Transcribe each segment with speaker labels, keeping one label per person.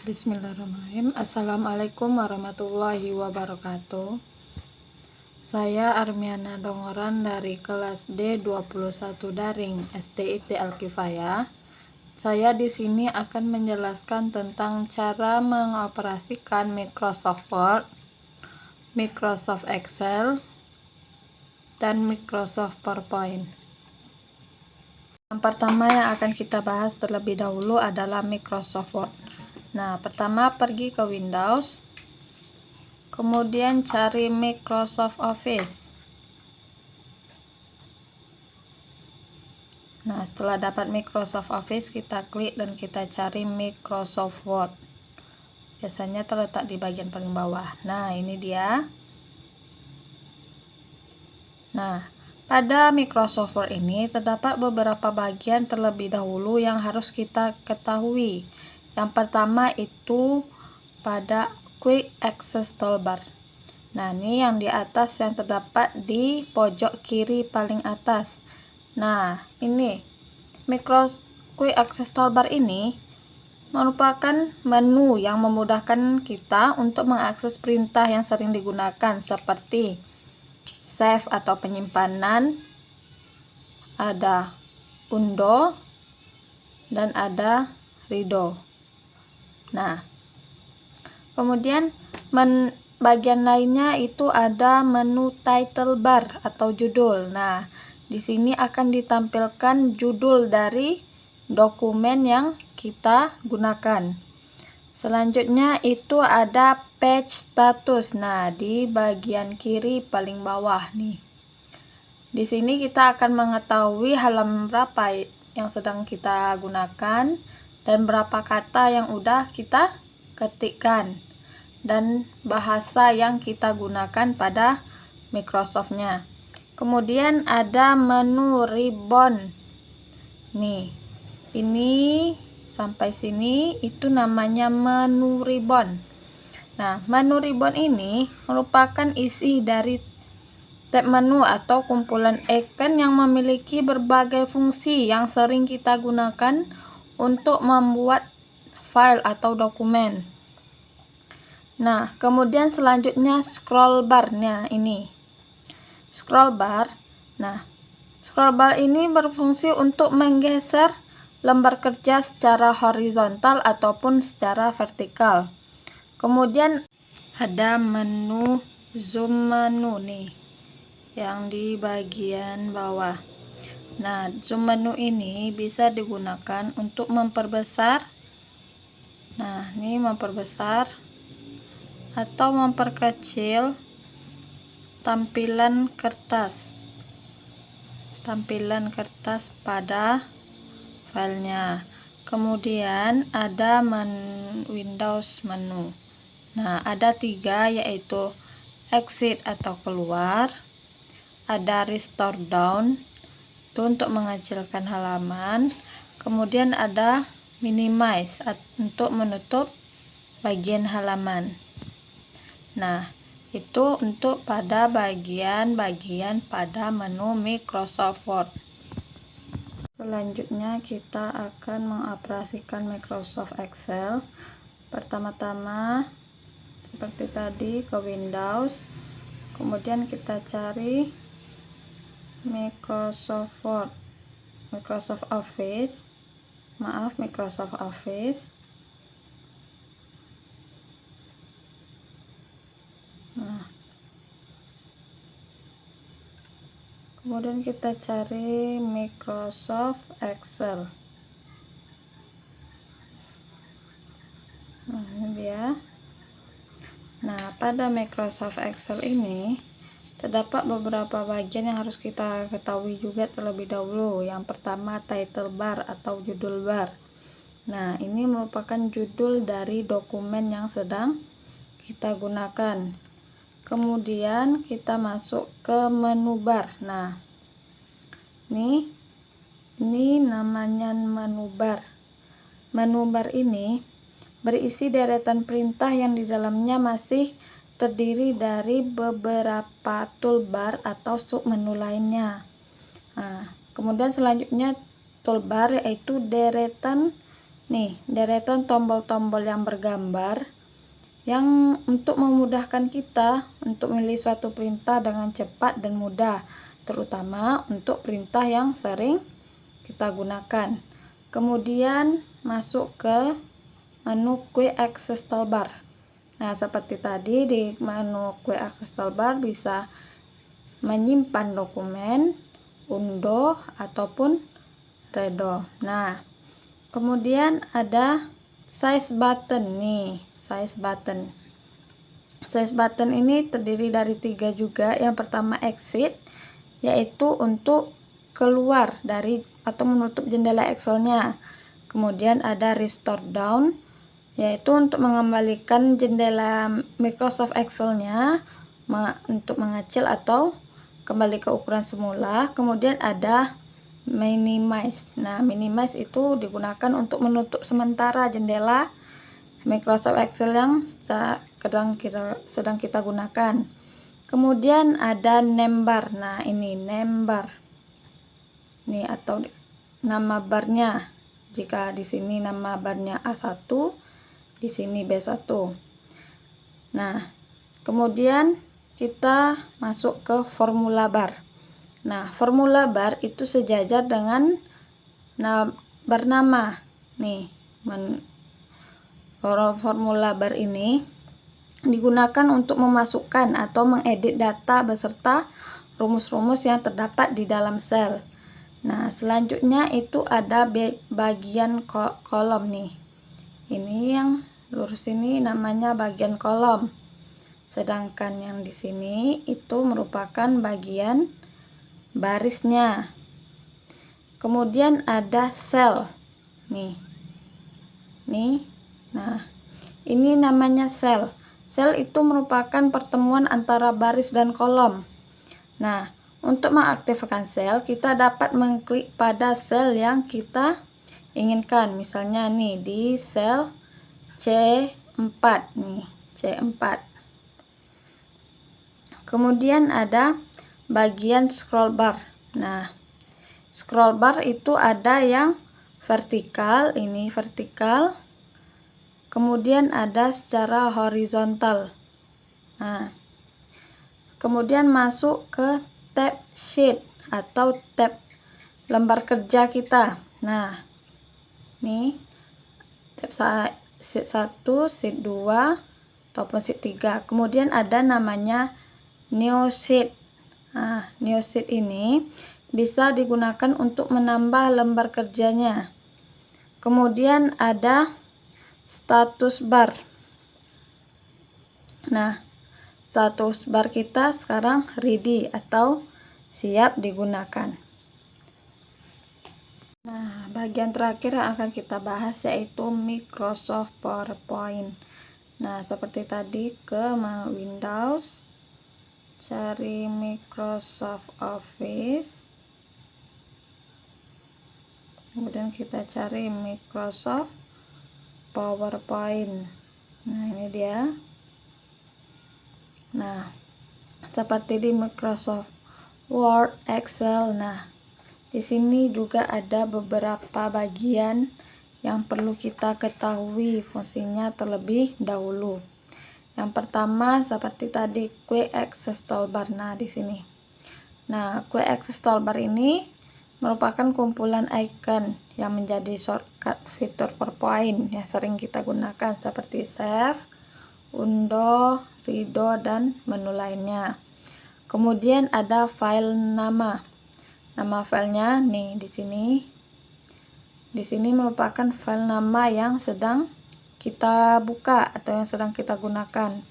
Speaker 1: Bismillahirrahmanirrahim. Assalamualaikum warahmatullahi wabarakatuh. Saya Armiana Dongoran dari kelas D21 Daring SDIT Al-Kifayah. Saya di sini akan menjelaskan tentang cara mengoperasikan Microsoft Word, Microsoft Excel, dan Microsoft PowerPoint. Yang pertama yang akan kita bahas terlebih dahulu adalah Microsoft Word. Nah, pertama pergi ke Windows, kemudian cari Microsoft Office. Nah, setelah dapat Microsoft Office, kita klik dan kita cari Microsoft Word. Biasanya terletak di bagian paling bawah. Nah, ini dia. Nah, pada Microsoft Word ini terdapat beberapa bagian terlebih dahulu yang harus kita ketahui. Yang pertama itu pada Quick Access Toolbar. Nah, ini yang di atas yang terdapat di pojok kiri paling atas. Nah, ini Microsoft Quick Access Toolbar ini merupakan menu yang memudahkan kita untuk mengakses perintah yang sering digunakan seperti save atau penyimpanan, ada undo, dan ada redo. Nah, kemudian bagian lainnya itu ada menu title bar atau judul. Nah, di sini akan ditampilkan judul dari dokumen yang kita gunakan. Selanjutnya itu ada page status. Nah, di bagian kiri paling bawah nih. Di sini kita akan mengetahui halaman berapa yang sedang kita gunakan dan berapa kata yang udah kita ketikkan dan bahasa yang kita gunakan pada Microsoft-nya. Kemudian ada menu ribbon. Nih, ini sampai sini itu namanya menu ribbon. Nah, menu ribbon ini merupakan isi dari tab menu atau kumpulan icon yang memiliki berbagai fungsi yang sering kita gunakan untuk membuat file atau dokumen. Nah, kemudian selanjutnya scroll bar-nya ini. Scroll bar. Nah, scroll bar ini berfungsi untuk menggeser lembar kerja secara horizontal ataupun secara vertikal. Kemudian ada menu zoom menu nih yang di bagian bawah. Nah, zoom menu ini bisa digunakan untuk memperbesar. Nah, ini memperbesar atau memperkecil tampilan kertas pada filenya. Kemudian ada Windows menu. Nah, ada 3, yaitu exit atau keluar, ada restore down itu untuk mengecilkan halaman, kemudian ada minimize untuk menutup bagian halaman. Nah, itu untuk pada bagian-bagian pada menu Microsoft Word. Selanjutnya kita akan mengoperasikan Microsoft Excel. Pertama-tama seperti tadi ke Windows, kemudian kita cari Microsoft Word, Microsoft Office. Nah, kemudian kita cari Microsoft Excel. Nah, ini dia. Nah, pada Microsoft Excel ini terdapat beberapa bagian yang harus kita ketahui juga terlebih dahulu. Yang pertama title bar atau judul bar. Nah, ini merupakan judul dari dokumen yang sedang kita gunakan. Kemudian kita masuk ke menu bar. Nah, ini namanya menu bar. Menu bar ini berisi deretan perintah yang di dalamnya masih terdiri dari beberapa toolbar atau submenu lainnya. Nah, kemudian selanjutnya toolbar yaitu deretan nih deretan tombol-tombol yang bergambar yang untuk memudahkan kita untuk memilih suatu perintah dengan cepat dan mudah, terutama untuk perintah yang sering kita gunakan. Kemudian masuk ke menu Quick Access Toolbar. Nah, seperti tadi di menu Quick Access Toolbar bisa menyimpan dokumen, unduh ataupun redo. Nah, kemudian ada size button nih, size button ini terdiri dari 3 juga. Yang pertama exit, yaitu untuk keluar dari atau menutup jendela Excel-nya. Kemudian ada restore down, yaitu untuk mengembalikan jendela Microsoft Excel-nya untuk mengecil atau kembali ke ukuran semula. Kemudian ada minimize. Nah, minimize itu digunakan untuk menutup sementara jendela Microsoft Excel yang sedang kita gunakan. Kemudian ada name bar. Nah, ini name bar. Nih, atau nama barnya. Jika di sini nama barnya A1, di sini B1. Nah, kemudian kita masuk ke formula bar. Nah, formula bar itu sejajar dengan bar nama. Nih, formula bar ini digunakan untuk memasukkan atau mengedit data beserta rumus-rumus yang terdapat di dalam sel. Nah, selanjutnya itu ada bagian kolom nih. Ini yang lurus ini namanya bagian kolom. Sedangkan yang di sini itu merupakan bagian barisnya. Kemudian ada sel. Nih. Nah, ini namanya sel. Sel itu merupakan pertemuan antara baris dan kolom. Nah, untuk mengaktifkan sel, kita dapat mengklik pada sel yang kita inginkan. Misalnya nih di sel C4 nih, C4. Kemudian ada bagian scroll bar. Nah, scroll bar itu ada yang vertikal, ini vertikal. Kemudian ada secara horizontal. Nah, kemudian masuk ke tab sheet atau tab lembar kerja kita. Nah, nih tab sheet 1, sheet 2 ataupun sheet 3. Kemudian ada namanya new sheet. Nah, new sheet ini bisa digunakan untuk menambah lembar kerjanya. Kemudian ada status bar. Nah, status bar kita sekarang ready atau siap digunakan. Nah, bagian terakhir yang akan kita bahas yaitu Microsoft PowerPoint. Nah, seperti tadi ke Windows, cari Microsoft Office, kemudian kita cari Microsoft PowerPoint. Nah, ini dia. Nah, seperti di Microsoft Word, Excel. Nah, di sini juga ada beberapa bagian yang perlu kita ketahui fungsinya terlebih dahulu. Yang pertama seperti tadi Quick Access Toolbar. Nah, di sini. Nah, Quick Access Toolbar ini merupakan kumpulan icon yang menjadi shortcut fitur PowerPoint yang sering kita gunakan seperti save, undo, redo, dan menu lainnya. Kemudian ada file nama. Nama filenya nih di sini. Di sini merupakan file nama yang sedang kita buka atau yang sedang kita gunakan.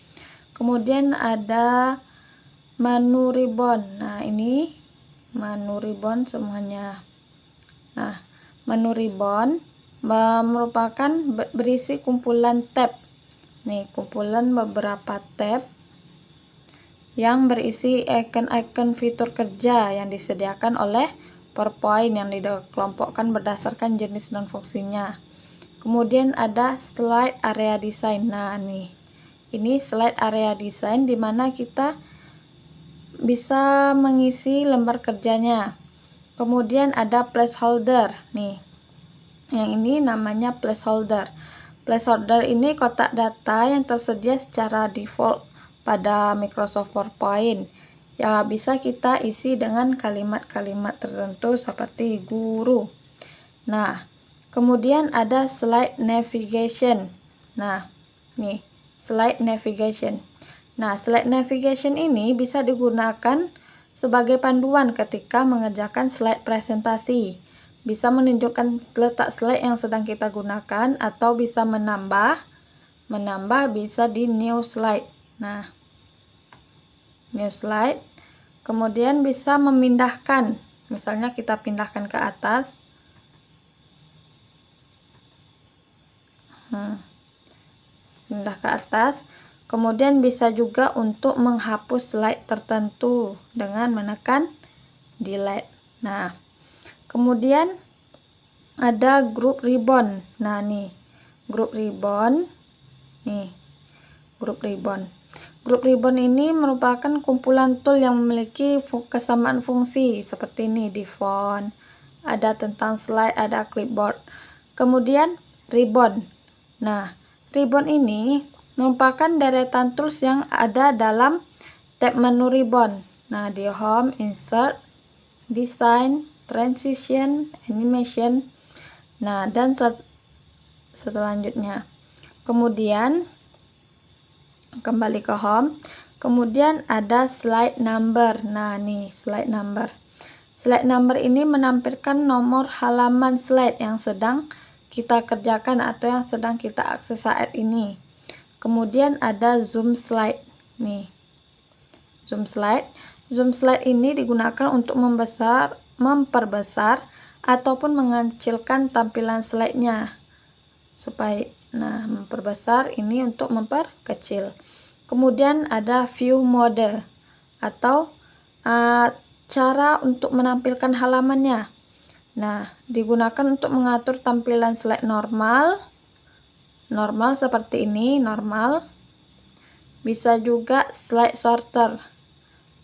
Speaker 1: Kemudian ada menu ribbon. Nah, ini menu ribbon semuanya. Nah, menu ribbon merupakan berisi kumpulan tab. Nih, kumpulan beberapa tab yang berisi icon-icon fitur kerja yang disediakan oleh PowerPoint yang dikelompokkan berdasarkan jenis dan fungsinya. Kemudian ada slide area design. Nah, nih. Ini slide area design di mana kita bisa mengisi lembar kerjanya. Kemudian ada placeholder. Nih. Yang ini namanya placeholder. Placeholder ini kotak data yang tersedia secara default pada Microsoft PowerPoint. Ya, bisa kita isi dengan kalimat-kalimat tertentu seperti guru. Nah, kemudian ada slide navigation. Nah, nih, slide navigation. Nah, slide navigation ini bisa digunakan sebagai panduan ketika mengerjakan slide presentasi. Bisa menunjukkan letak slide yang sedang kita gunakan atau bisa menambah bisa di new slide. Nah, new slide. Kemudian bisa memindahkan. Misalnya kita pindahkan ke atas. Pindah ke atas. Kemudian bisa juga untuk menghapus slide tertentu dengan menekan delete. Nah, kemudian ada group ribbon. Nah, nih, group ribbon. Nih, group ribbon. Group ribbon ini merupakan kumpulan tool yang memiliki kesamaan fungsi seperti ini di font, ada tentang slide, ada clipboard. Kemudian ribbon. Nah, ribbon ini merupakan deretan tools yang ada dalam tab menu ribbon. Nah, di home, insert, design, transition, animation. Nah, dan selanjutnya. Kemudian kembali ke home. Kemudian ada slide number. Nah, nih slide number. Slide number ini menampilkan nomor halaman slide yang sedang kita kerjakan atau yang sedang kita akses saat ini. Kemudian ada zoom slide. Nih, zoom slide. Zoom slide ini digunakan untuk memperbesar ataupun mengecilkan tampilan slide-nya. Memperbesar ini untuk memperkecil. Kemudian ada view mode atau cara untuk menampilkan halamannya. Nah, digunakan untuk mengatur tampilan slide normal seperti ini, normal. Bisa juga slide sorter.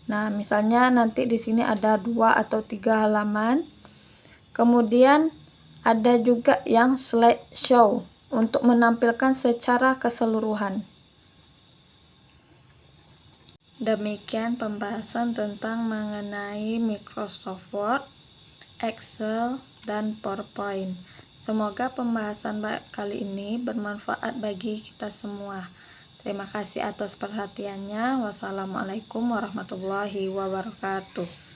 Speaker 1: Nah, misalnya nanti di sini ada 2 atau 3 halaman. Kemudian ada juga yang slide show untuk menampilkan secara keseluruhan. Demikian pembahasan tentang mengenai Microsoft Word, Excel, dan PowerPoint. Semoga pembahasan kali ini bermanfaat bagi kita semua. Terima kasih atas perhatiannya. Wassalamualaikum warahmatullahi wabarakatuh.